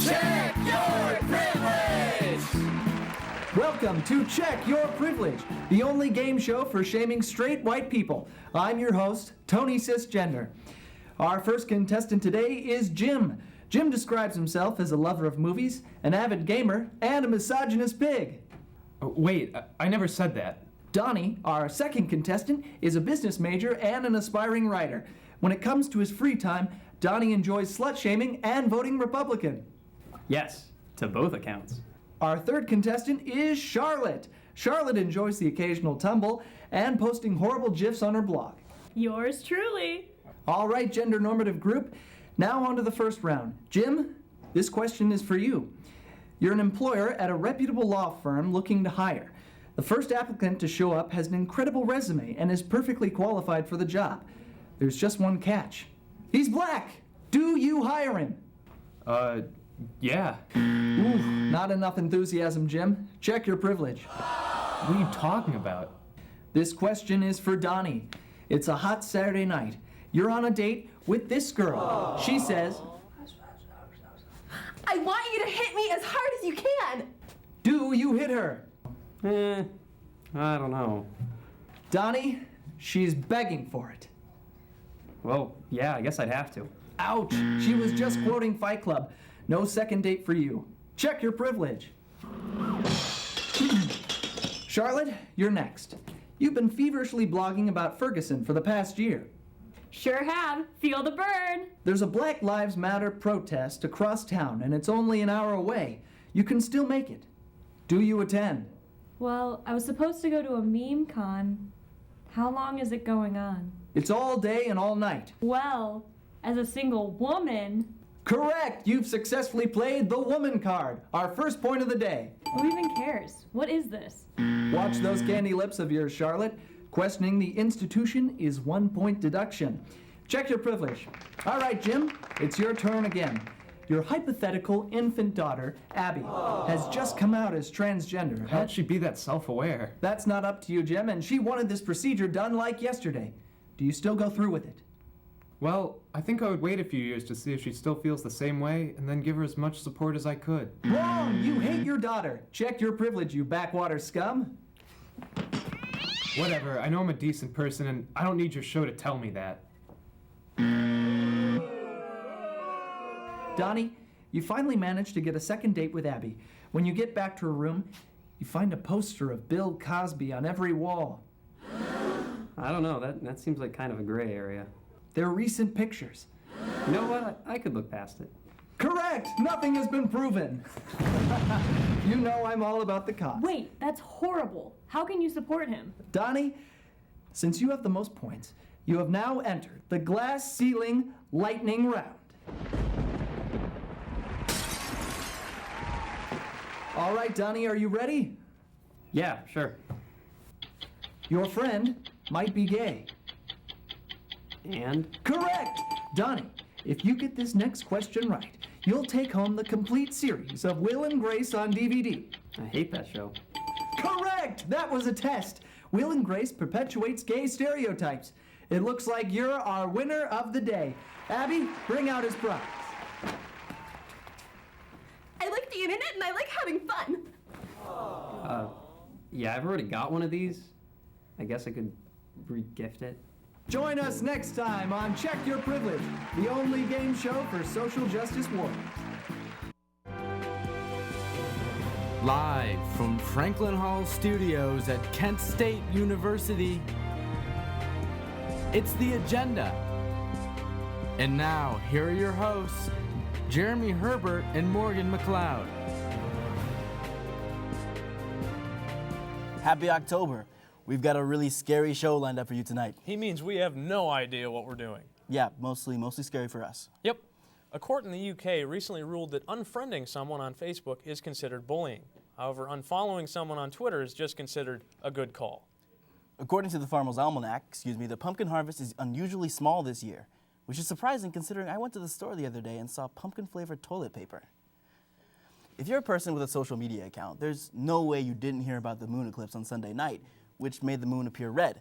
Check your privilege! Welcome to Check Your Privilege, the only game show for shaming straight white people. I'm your host, Tony Cisgender. Our first contestant today is Jim. Jim describes himself as a lover of movies, an avid gamer, and a misogynist pig. Oh, wait, I never said that. Donnie, our second contestant, is a business major and an aspiring writer. When it comes to his free time, Donnie enjoys slut-shaming and voting Republican. Yes, to both accounts. Our third contestant is Charlotte. Charlotte enjoys the occasional tumble and posting horrible GIFs on her blog. Yours truly. All right, gender normative group. Now on to the first round. Jim, this question is for you. You're an employer at a reputable law firm looking to hire. The first applicant to show up has an incredible resume and is perfectly qualified for the job. There's just one catch. He's black! Do you hire him? Yeah. Ooh, not enough enthusiasm, Jim. Check your privilege. What are you talking about? This question is for Donnie. It's a hot Saturday night. You're on a date with this girl. She says, I want you to hit me as hard as you can. do you hit her? I don't know. Donnie, she's begging for it. Well, yeah, I guess I'd have to. Ouch, she was just quoting Fight Club. No second date for you. Check your privilege. Charlotte, you're next. You've been feverishly blogging about Ferguson for the past year. Sure have. Feel the burn. There's a Black Lives Matter protest across town, and it's only an hour away. You can still make it. Do you attend? Well, I was supposed to go to a meme con. How long is it going on? It's all day and all night. Well, as a single woman... Correct! You've successfully played the woman card, our first point of the day. Who even cares? What is this? Watch those candy lips of yours, Charlotte. Questioning the institution is 1 point deduction. Check your privilege. All right, Jim, it's your turn again. Your hypothetical infant daughter, Abby, has just come out as transgender. How'd she be that self-aware? That's not up to you, Jim, and she wanted this procedure done like yesterday. Do you still go through with it? Well, I think I would wait a few years to see if she still feels the same way, and then give her as much support as I could. Wrong! You hate your daughter. Check your privilege, you backwater scum. Whatever, I know I'm a decent person, and I don't need your show to tell me that. Donnie, you finally managed to get a second date with Abby. When you get back to her room, you find a poster of Bill Cosby on every wall. I don't know, that seems like kind of a gray area. They're recent pictures. You know what? I could look past it. Correct! Nothing has been proven. You know I'm all about the cops. Wait, that's horrible. How can you support him? Donnie, since you have the most points, you have now entered the glass ceiling lightning round. All right, Donnie, are you ready? Yeah, sure. Your friend might be gay. And? Correct! Donnie, if you get this next question right, you'll take home the complete series of Will and Grace on DVD. I hate that show. Correct! That was a test. Will and Grace perpetuates gay stereotypes. It looks like you're our winner of the day. Abby, bring out his prize. I like the internet and I like having fun. Yeah, I've already got one of these. I guess I could re-gift it. Join us next time on Check Your Privilege, the only game show for social justice warriors. Live from Franklin Hall Studios at Kent State University, it's The Agenda. And now, here are your hosts, Jeremy Herbert and Morgan McLeod. Happy October. We've got a really scary show lined up for you tonight. He means we have no idea what we're doing. Yeah, mostly scary for us. Yep. A court in the UK recently ruled that unfriending someone on Facebook is considered bullying. However, unfollowing someone on Twitter is just considered a good call. According to the Farmer's Almanac, the pumpkin harvest is unusually small this year, which is surprising considering I went to the store the other day and saw pumpkin-flavored toilet paper. If you're a person with a social media account, there's no way you didn't hear about the moon eclipse on Sunday night, which made the moon appear red.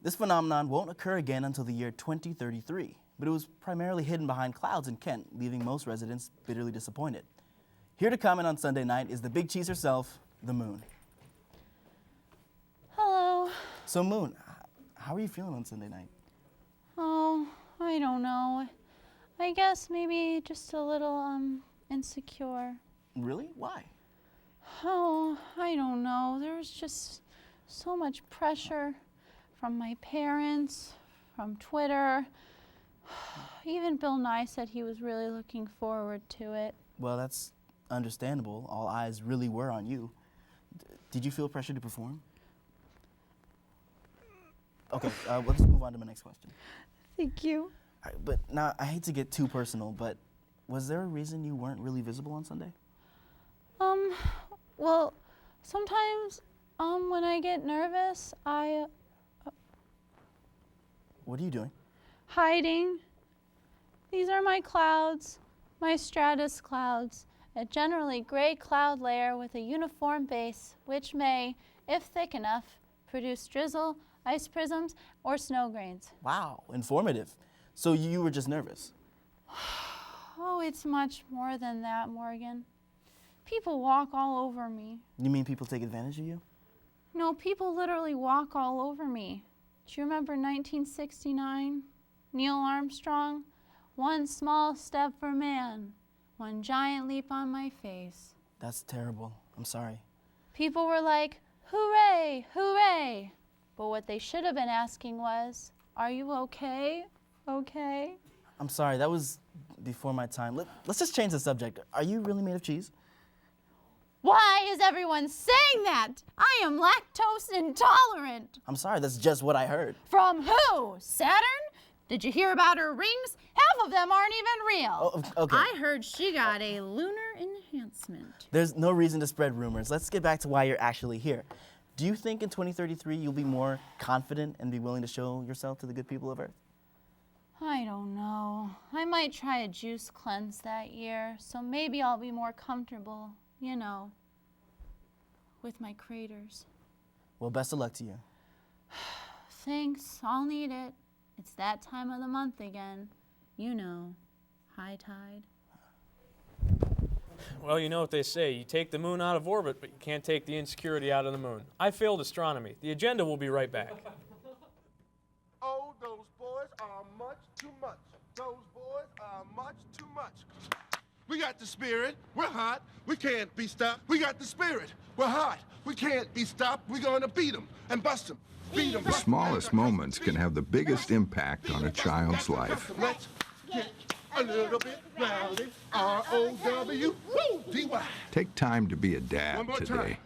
This phenomenon won't occur again until the year 2033, but it was primarily hidden behind clouds in Kent, leaving most residents bitterly disappointed. Here to comment on Sunday night is the big cheese herself, the Moon. Hello. So Moon, how are you feeling on Sunday night? Oh, I don't know. I guess maybe just a little, insecure. Really? Why? Oh, I don't know. There was just so much pressure from my parents, from Twitter. Even Bill Nye said he was really looking forward to it. Well, that's understandable. All eyes really were on you. Did you feel pressure to perform? Okay, let's move on to my next question. Thank you. All right, but now, I hate to get too personal, but was there a reason you weren't really visible on Sunday? Well, sometimes, when I get nervous, What are you doing? hiding. These are my clouds, my stratus clouds, a generally gray cloud layer with a uniform base, which may, if thick enough, produce drizzle, ice prisms, or snow grains. Wow, informative. So you were just nervous? Oh, it's much more than that, Morgan. People walk all over me. You mean people take advantage of you? No, people literally walk all over me. Do you remember 1969? Neil Armstrong? One small step for man, one giant leap on my face. That's terrible. I'm sorry. People were like, hooray, hooray. But what they should have been asking was, are you okay? Okay? I'm sorry, that was before my time. Let's just change the subject. Are you really made of cheese? Why is everyone saying that? I am lactose intolerant. I'm sorry, that's just what I heard. From who? Saturn? Did you hear about her rings? Half of them aren't even real. Oh, okay. I heard she got a lunar enhancement. There's no reason to spread rumors. Let's get back to why you're actually here. Do you think in 2033 you'll be more confident and be willing to show yourself to the good people of Earth? I don't know. I might try a juice cleanse that year, so maybe I'll be more comfortable, you know, with my craters. Well, best of luck to you. Thanks, I'll need it. It's that time of the month again. You know, high tide. Well, you know what they say. You take the moon out of orbit, but you can't take the insecurity out of the moon. I failed astronomy. The agenda will be right back. Oh, those boys are much too much. Those boys are much too much. We got the spirit. We're hot. We can't be stopped. We got the spirit. We're hot. We can't be stopped. We're going to beat them and bust them. Beat them. The smallest moments can have the biggest impact on a child's life. Let's get a little bit rowdy. R-O-W-D-Y. Take time to be a One dad more today. time.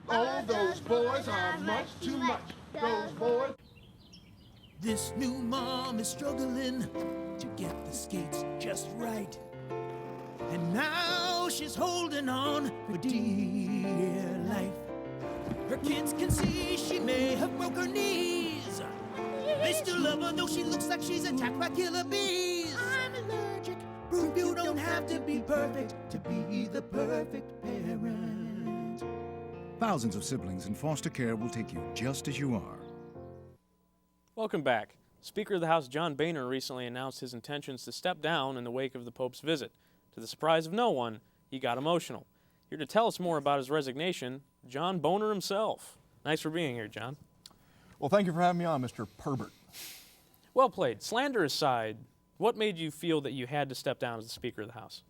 Oh, those boys are much too much. Those boys. This new mom is struggling to get the skates just right. And now she's holding on for dear life. Her kids can see she may have broke her knees. They still love her though she looks like she's attacked by killer bees. I'm allergic. Proof you don't have to be perfect to be the perfect parent. Thousands of siblings in foster care will take you just as you are. Welcome back. Speaker of the House John Boehner recently announced his intentions to step down in the wake of the Pope's visit. To the surprise of no one, he got emotional. Here to tell us more about his resignation, John Boehner himself. Nice for being here, John. Well, thank you for having me on, Mr. Perbert. Well played. Slander aside, what made you feel that you had to step down as the Speaker of the House?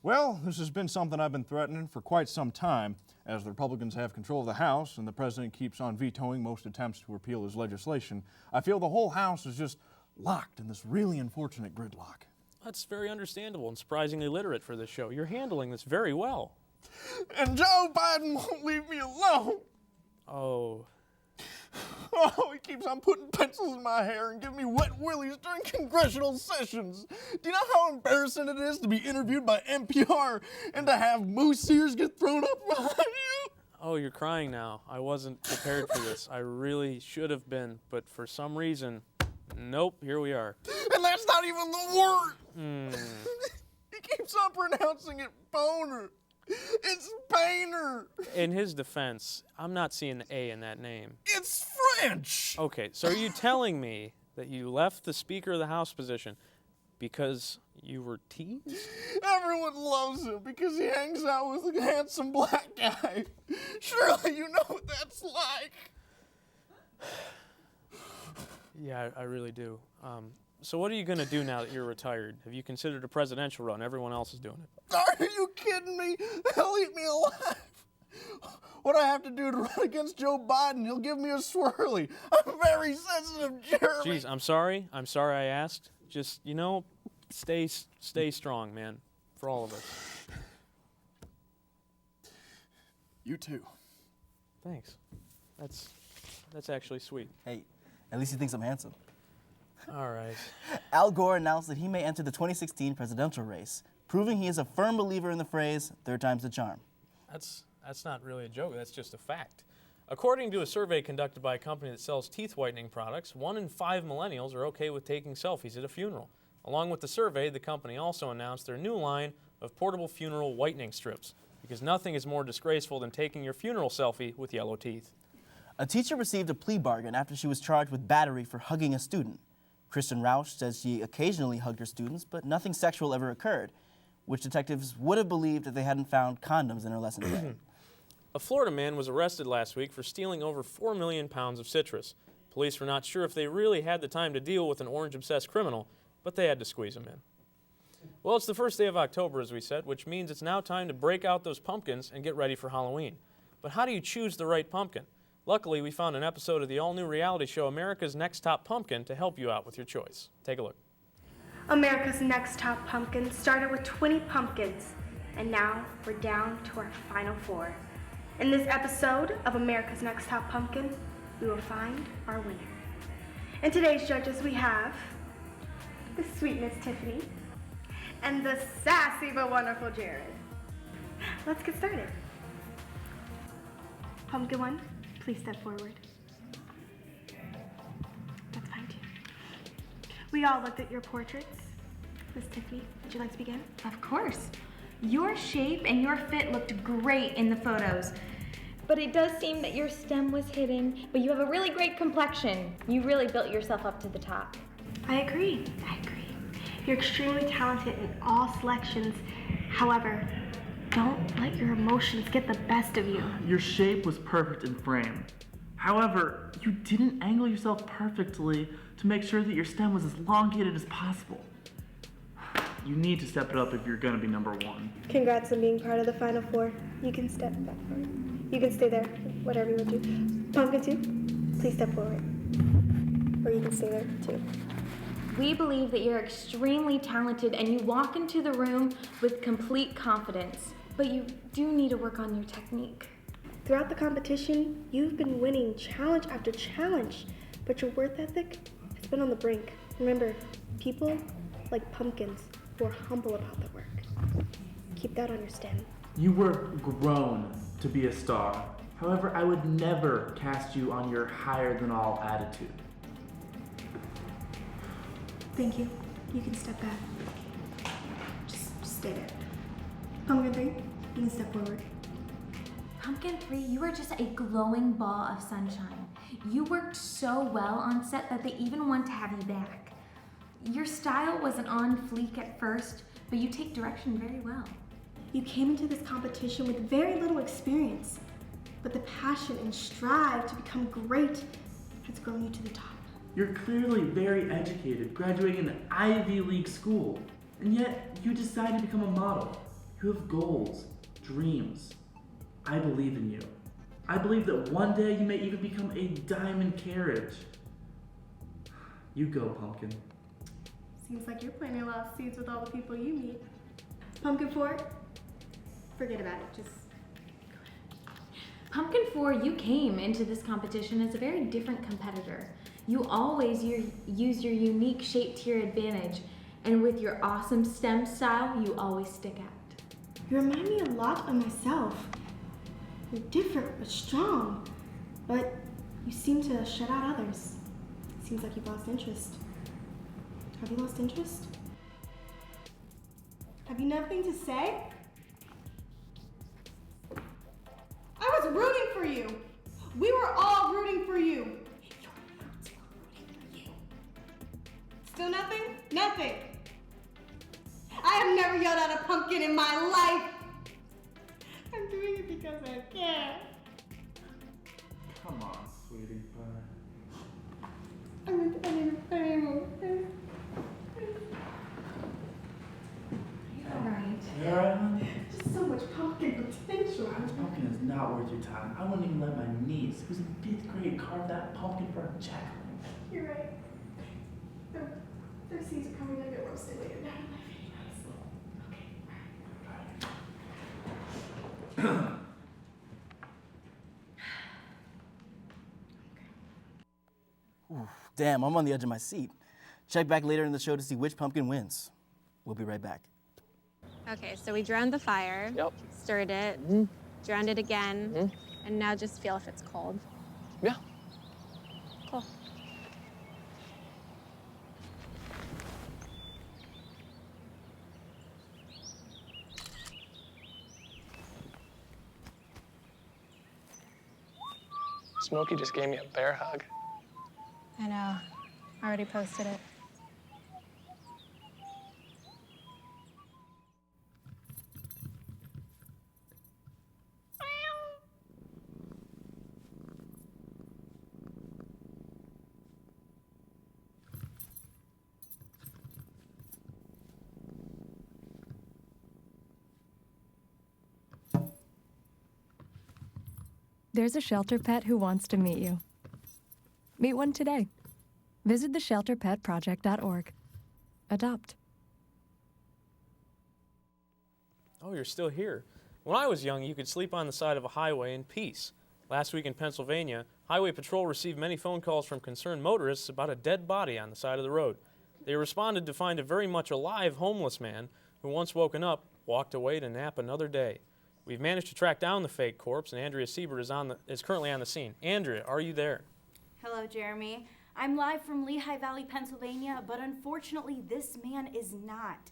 Well, this has been something I've been threatening for quite some time, as the Republicans have control of the House and the President keeps on vetoing most attempts to repeal his legislation. I feel the whole House is just locked in this really unfortunate gridlock. That's very understandable and surprisingly literate for this show. You're handling this very well. And Joe Biden won't leave me alone. Oh. Oh, he keeps on putting pencils in my hair and giving me wet willies during congressional sessions. Do you know how embarrassing it is to be interviewed by NPR and to have moose ears get thrown up behind you? Oh, you're crying now. I wasn't prepared for this. I really should have been, but for some reason, nope, here we are. And that's not even the word. He keeps on pronouncing it Boner. It's Boehner. In his defense, I'm not seeing the A in that name. It's French. Okay, so are you telling me that you left the Speaker of the House position Because you were teased? Everyone loves him because he hangs out with a handsome black guy. Surely you know what that's like. Yeah, I really do. So what are you going to do now that you're retired? Have you considered a presidential run? Everyone else is doing it. Are you kidding me? They'll eat me alive. What do I have to do to run against Joe Biden? He'll give me a swirly. I'm very sensitive, Jeremy. Jeez, I'm sorry. I'm sorry I asked. Just, stay strong, man, for all of us. You too. Thanks. That's actually sweet. Hey, at least he thinks I'm handsome. All right. Al Gore announced that he may enter the 2016 presidential race, proving he is a firm believer in the phrase, third time's the charm. That's not really a joke. That's just a fact. According to a survey conducted by a company that sells teeth whitening products, 1 in 5 millennials are okay with taking selfies at a funeral. Along with the survey, the company also announced their new line of portable funeral whitening strips, because nothing is more disgraceful than taking your funeral selfie with yellow teeth. A teacher received a plea bargain after she was charged with battery for hugging a student. Kristen Rausch says she occasionally hugged her students, but nothing sexual ever occurred, which detectives would have believed if they hadn't found condoms in her lesson plan. A Florida man was arrested last week for stealing over 4 million pounds of citrus. Police were not sure if they really had the time to deal with an orange-obsessed criminal, but they had to squeeze him in. Well, it's the first day of October, as we said, which means it's now time to break out those pumpkins and get ready for Halloween. But how do you choose the right pumpkin? Luckily, we found an episode of the all-new reality show America's Next Top Pumpkin to help you out with your choice. Take a look. America's Next Top Pumpkin started with 20 pumpkins, and now we're down to our final 4. In this episode of America's Next Top Pumpkin, we will find our winner. And today's judges we have the sweet Miss Tiffany and the sassy but wonderful Jared. Let's get started. Pumpkin 1, please step forward. That's fine too. We all looked at your portraits. Miss Tiffany, would you like to begin? Of course. Your shape and your fit looked great in the photos. But it does seem that your stem was hidden, but you have a really great complexion. You really built yourself up to the top. I agree. You're extremely talented in all selections. However, don't let your emotions get the best of you. Your shape was perfect in frame. However, you didn't angle yourself perfectly to make sure that your stem was as elongated as possible. You need to step it up if you're going to be number 1. Congrats on being part of the final 4. You can step back forward. You can stay there, whatever you want to. Pumpkin 2, please step forward. Or you can stay there too. We believe that you're extremely talented and you walk into the room with complete confidence. But you do need to work on your technique. Throughout the competition, you've been winning challenge after challenge, but your work ethic has been on the brink. Remember, people like pumpkins who are humble about their work. Keep that on your stem. You were grown to be a star. However, I would never cast you on your higher-than-all attitude. Thank you. You can step back. Just stay there. Pumpkin 3, you can step forward. Pumpkin 3, you are just a glowing ball of sunshine. You worked so well on set that they even want to have you back. Your style wasn't on fleek at first, but you take direction very well. You came into this competition with very little experience, but the passion and strive to become great has grown you to the top. You're clearly very educated, graduating an Ivy League school, and yet you decide to become a model. You have goals, dreams. I believe in you. I believe that one day you may even become a diamond carriage. You go, Pumpkin. Seems like you're planting a lot of seeds with all the people you meet. Pumpkin 4, forget about it. Just go ahead. Pumpkin 4, you came into this competition as a very different competitor. You always use your unique shape to your advantage, and with your awesome STEM style, you always stick out. You remind me a lot of myself. You're different but strong, but you seem to shut out others. Seems like you've lost interest. Have you lost interest? Have you nothing to say? I was rooting for you. We were all rooting for you. Your moms were rooting for you. Still nothing? Nothing. I have never yelled at a pumpkin in my life. I'm doing it because I care. Come on, sweetie pie. Alright. You alright, honey? Just so much pumpkin potential. This pumpkin is not worth your time. I wouldn't even let my niece, who's in 5th grade, carve that pumpkin for a jack-o'-lantern. You're right. Their seeds are probably gonna get roasted later down in life anyways. Okay. Ooh, damn, I'm on the edge of my seat. Check back later in the show to see which pumpkin wins. We'll be right back. Okay, so we drowned the fire. Yep. Stirred it. Drowned it again. And now just feel if it's cold. Yeah. Cool. Smokey just gave me a bear hug. I know. I already posted it. There's a shelter pet who wants to meet you. Meet one today. Visit theshelterpetproject.org. Adopt. Oh, you're still here. When I was young, you could sleep on the side of a highway in peace. Last week in Pennsylvania, Highway Patrol received many phone calls from concerned motorists about a dead body on the side of the road. They responded to find a very much alive homeless man who, once woken up, walked away to nap another day. We've managed to track down the fake corpse, and Andrea Siebert is currently on the scene. Andrea, are you there? Hello, Jeremy. I'm live from Lehigh Valley, Pennsylvania, but unfortunately this man is not.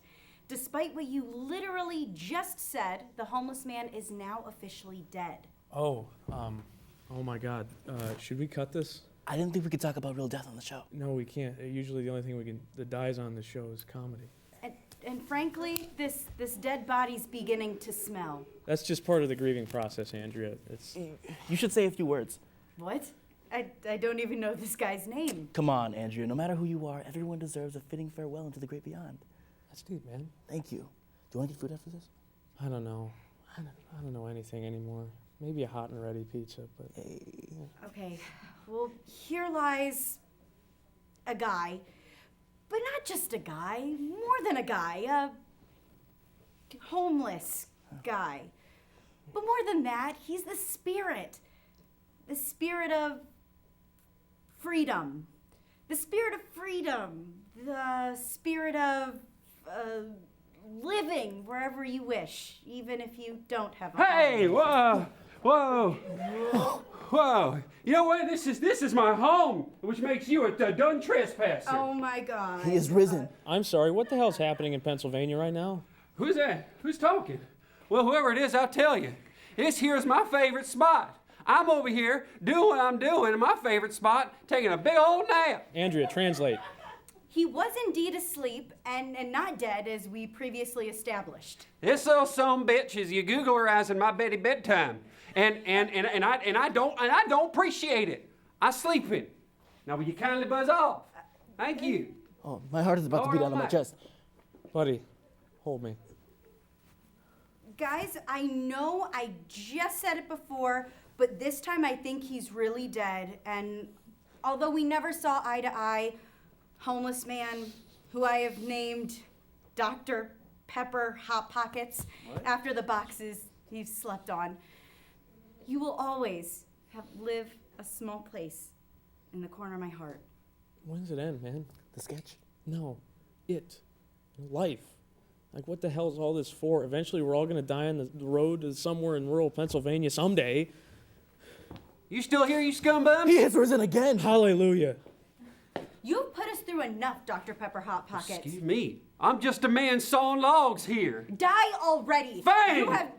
Despite what you literally just said, the homeless man is now officially dead. Oh my God. Should we cut this? I didn't think we could talk about real death on the show. No, we can't. Usually the only thing that dies on the show is comedy. And frankly, this dead body's beginning to smell. That's just part of the grieving process, Andrea. You should say a few words. What? I don't even know this guy's name. Come on, Andrea. No matter who you are, everyone deserves a fitting farewell into the great beyond. That's deep, man. Thank you. Do you want to get food after this? I don't know. I don't know anything anymore. Maybe a hot and ready pizza, but... Hey. Okay, well, here lies a guy, but not just a guy, more than a guy, a homeless guy. But more than that, he's the spirit of freedom, the spirit of freedom, the spirit of living wherever you wish, even if you don't have a Hey, home. whoa. Whoa. You know what? This is my home, which makes you a done trespasser. Oh my God. He is risen. I'm sorry, what the hell's happening in Pennsylvania right now? Who's that? Who's talking? Well, whoever it is, I'll tell you. This here's my favorite spot. I'm over here doing what I'm doing in my favorite spot, taking a big old nap. Andrea, translate. He was indeed asleep and not dead, as we previously established. This little sumbitch is you Googlerizing my Betty bedtime, and I don't appreciate it. I sleep in. Now will you kindly buzz off? Thank you. Oh, my heart is about to beat out of my chest. Buddy, hold me. Guys, I know I just said it before, but this time I think he's really dead. And although we never saw eye to eye, homeless man, who I have named Dr. Pepper Hot Pockets after the boxes he slept on, you will always live a small place in the corner of my heart. When does it end, man? The sketch? No. Life. Like, what the hell is all this for? Eventually, we're all going to die on the road to somewhere in rural Pennsylvania someday. You still here, you scumbums? He has risen again. Hallelujah. You've put us through enough, Dr. Pepper Hot Pockets. Excuse me. I'm just a man sawing logs here. Die already. Fang! You have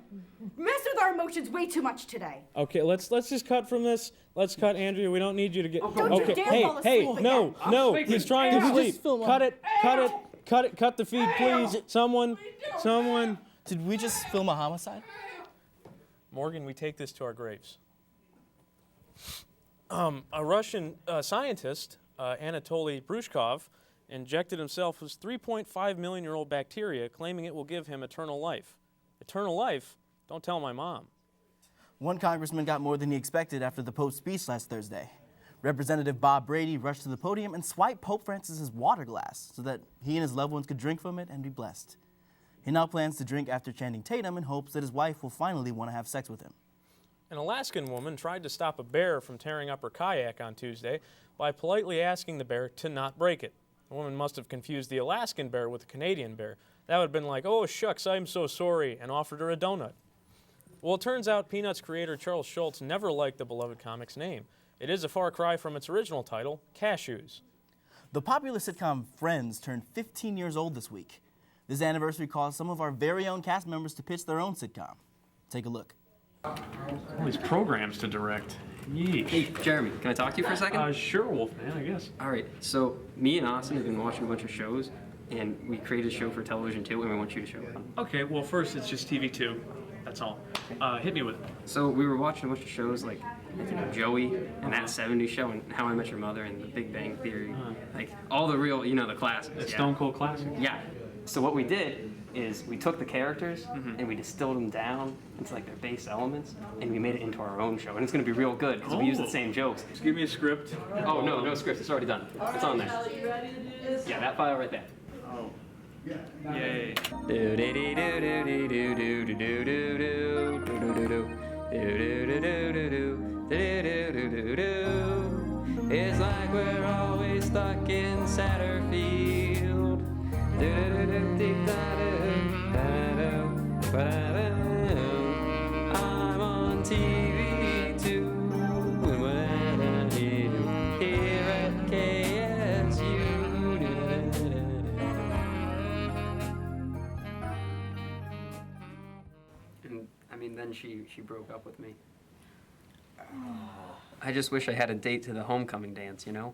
messed with our emotions way too much today. Okay, let's just cut from this. Let's cut, Andrea. We don't need you to get... Don't you dare fall asleep hey, again. no, I'm he's sleeping. trying to sleep. Cut it. cut it. Cut the feed, please. Someone. Did we just film a homicide? Morgan, we take this to our graves. A Russian scientist, Anatoly Brushkov, injected himself with 3.5 million-year-old bacteria, claiming it will give him eternal life. Eternal life? Don't tell my mom. One congressman got more than he expected after the Pope's speech last Thursday. Representative Bob Brady rushed to the podium and swiped Pope Francis's water glass so that he and his loved ones could drink from it and be blessed. He now plans to drink after chanting Tatum in hopes that his wife will finally want to have sex with him. An Alaskan woman tried to stop a bear from tearing up her kayak on Tuesday by politely asking the bear to not break it. The woman must have confused the Alaskan bear with the Canadian bear. That would have been like, "Oh, shucks, I'm so sorry," and offered her a donut. Well, it turns out Peanuts creator Charles Schulz never liked the beloved comic's name. It is a far cry from its original title, Cashews. The popular sitcom Friends turned 15 years old this week. This anniversary caused some of our very own cast members to pitch their own sitcom. Take a look. All these programs to direct. Yeesh. Hey, Jeremy, can I talk to you for a second? Sure, Wolfman, I guess. All right, so me and Austin have been watching a bunch of shows, and we created a show for television too, and we want you to show up. Okay, well, first it's just TV2. That's all. Hit me with it. So we were watching a bunch of shows like Joey and That 70s Show and How I Met Your Mother and The Big Bang Theory, like all the real, the classics. The Stone Cold classics. Yeah. So what we did is we took the characters and we distilled them down into like their base elements, and we made it into our own show. And it's going to be real good because we use the same jokes. Just give me a script. Oh, no script. It's already done. It's on there. Yeah, that file right there. Oh. Yay. It's like we're always stuck in Satterfield. I'm on TV too. And what I do here at KSU. And I mean, then she broke up with me. I just wish I had a date to the homecoming dance, you know?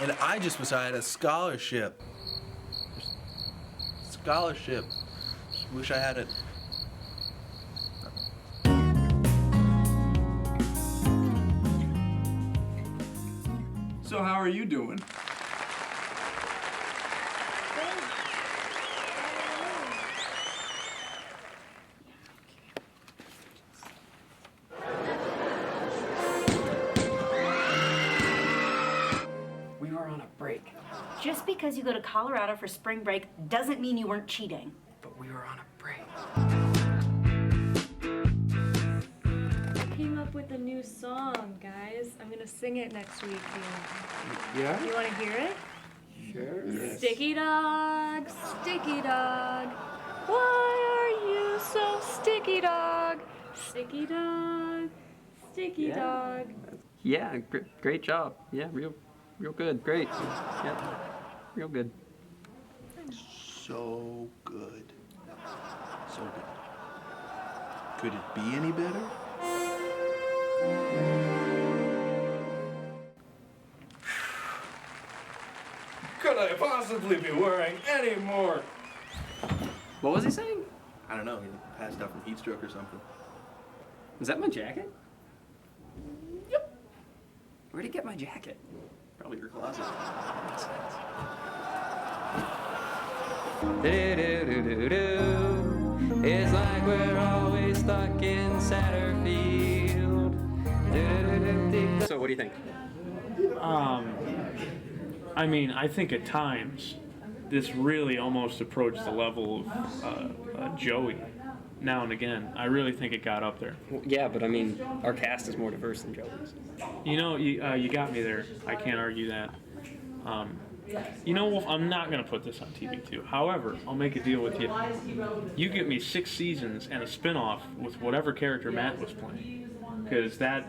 And I just wish I had a scholarship. Scholarship. Just wish I had it. So how are you doing? Just because you go to Colorado for spring break doesn't mean you weren't cheating. But we were on a break. I came up with a new song, guys. I'm gonna sing it next week here. Yeah? You wanna hear it? Sure. Yes. Sticky dog, why are you so sticky dog? Sticky dog, sticky dog. Yeah, great job. Yeah, real good. Great. Yeah, real good. So good. So good. Could it be any better? Could I possibly be wearing any more? What was he saying? I don't know. He passed out from heat stroke or something. Was that my jacket? Yep. Where'd he get my jacket? Probably your closet. Makes sense. It's like we're always stuck in Satterfield. So what do you think? I mean, I think at times this really almost approached the level of Joey. Now and again, I really think it got up there. Well, yeah, but I mean, our cast is more diverse than Joey's. You know, you got me there. I can't argue that. You know, Wolf, I'm not going to put this on TV too. However, I'll make a deal with you. You get me 6 seasons and a spin-off with whatever character Matt was playing. Because that,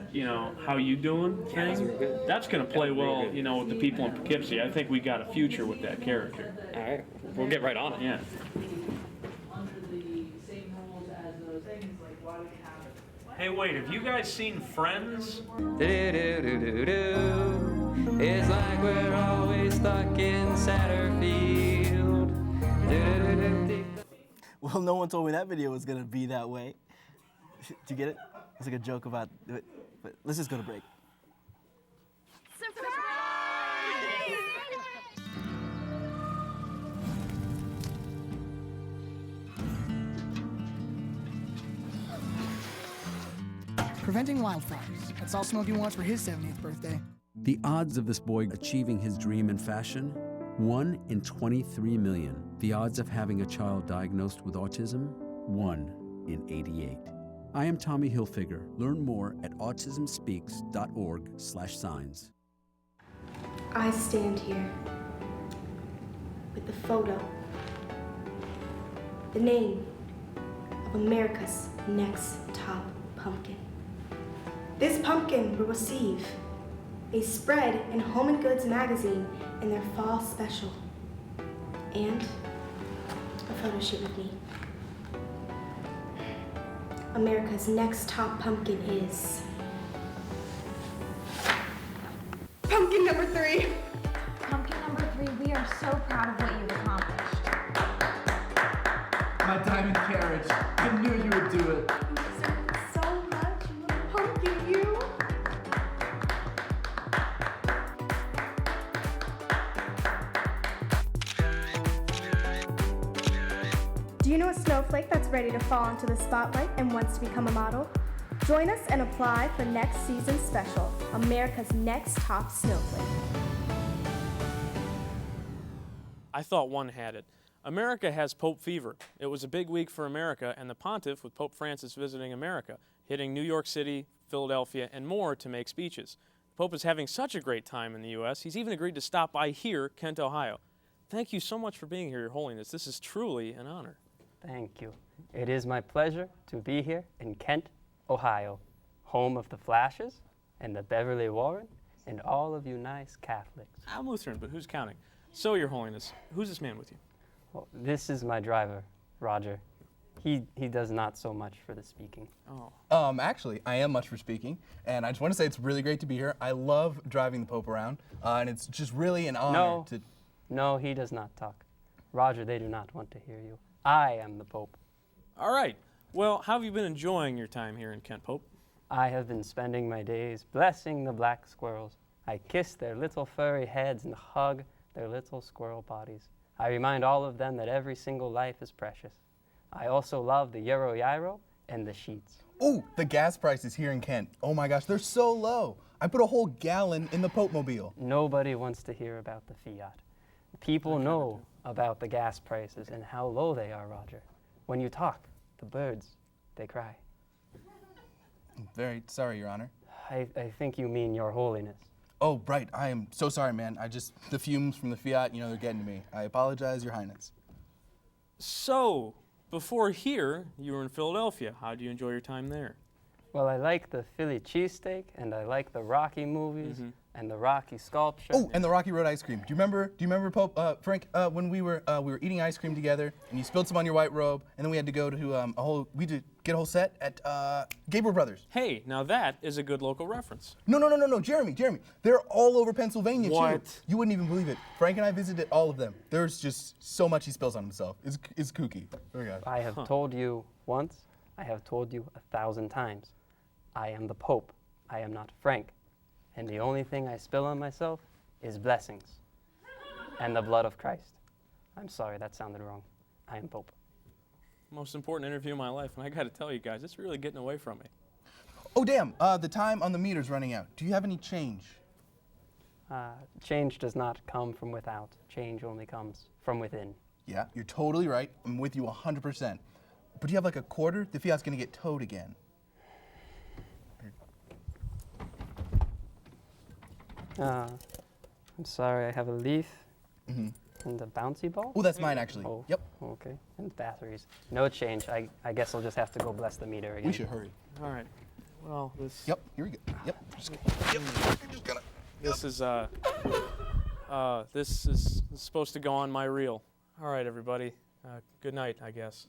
how you doing thing, that's going to play well, with the people in Poughkeepsie. I think we got a future with that character. All right, we'll get right on it. Yeah. Hey, wait, have you guys seen Friends? like we're always stuck in Satterfield. Well, no one told me that video was gonna be that way. Do you get it? It's like a joke about it. But let's just go to break. Preventing wildfires. That's all Smokey wants for his 70th birthday. The odds of this boy achieving his dream in fashion? 1 in 23 million. The odds of having a child diagnosed with autism? 1 in 88. I am Tommy Hilfiger. Learn more at autismspeaks.org/signs. I stand here with the photo, the name of America's next top pumpkin. This pumpkin will receive a spread in Home & Goods magazine in their fall special, and a photo shoot with me. America's next top pumpkin is pumpkin number 3. Pumpkin number 3, we are so proud of what you've accomplished. My diamond carriage. I knew you would do it. So much, little pumpkin, you. Do you know a snowflake that's ready to fall into the spotlight and wants to become a model? Join us and apply for next season's special, America's Next Top Snowflake. I thought one had it. America has Pope fever. It was a big week for America and the pontiff with Pope Francis visiting America, hitting New York City, Philadelphia, and more to make speeches. The Pope is having such a great time in the U.S., he's even agreed to stop by here, Kent, Ohio. Thank you so much for being here, Your Holiness. This is truly an honor. Thank you. It is my pleasure to be here in Kent, Ohio, home of the Flashes and the Beverly Warren and all of you nice Catholics. I'm Lutheran, but who's counting? So, Your Holiness, who's this man with you? Well, this is my driver, Roger. He does not so much for the speaking. Oh. Actually, I am much for speaking, and I just want to say it's really great to be here. I love driving the Pope around, and it's just really an honor to... No, he does not talk. Roger, they do not want to hear you. I am the Pope. All right. Well, how have you been enjoying your time here in Kent, Pope? I have been spending my days blessing the black squirrels. I kiss their little furry heads and hug their little squirrel bodies. I remind all of them that every single life is precious. I also love the Euro Gyro and the sheets. Ooh, the gas prices here in Kent. Oh my gosh, they're so low. I put a whole gallon in the Pope-mobile. Nobody wants to hear about the fiat. People know about the gas prices and how low they are, Roger. When you talk, the birds, they cry. I'm very sorry, Your Honor. I think you mean Your Holiness. Oh, right. I am so sorry, man. The fumes from the Fiat, they're getting to me. I apologize, Your Highness. So, before here, you were in Philadelphia. How do you enjoy your time there? Well, I like the Philly cheesesteak, and I like the Rocky movies, and the Rocky sculpture. Oh, and the Rocky Road ice cream. Do you remember, Pope Frank, when we were eating ice cream together, and you spilled some on your white robe, and then we had to go to get a whole set at Gabriel Brothers. Hey, now that is a good local reference. No, Jeremy. They're all over Pennsylvania, What? too. You wouldn't even believe it. Frank and I visited all of them. There's just so much he spills on himself. It's kooky. Oh, God. I have told you once, I have told you 1,000 times. I am the Pope. I am not Frank. And the only thing I spill on myself is blessings and the blood of Christ. I'm sorry, that sounded wrong. I am Pope. Most important interview of my life, and I gotta tell you guys, it's really getting away from me. Oh, damn. The time on the meter's running out. Do you have any change? Change does not come from without. Change only comes from within. Yeah, you're totally right. I'm with you 100%. But do you have like a quarter? The Fiat's gonna get towed again. I'm sorry, I have a leaf and a bouncy ball. Oh, that's mine, actually. Oh, yep. Okay, and batteries. No change. I guess I'll just have to go bless the meter again. We should hurry. All right. Well, this... Yep, here we go. Yep. This is supposed to go on my reel. All right, everybody. Good night, I guess.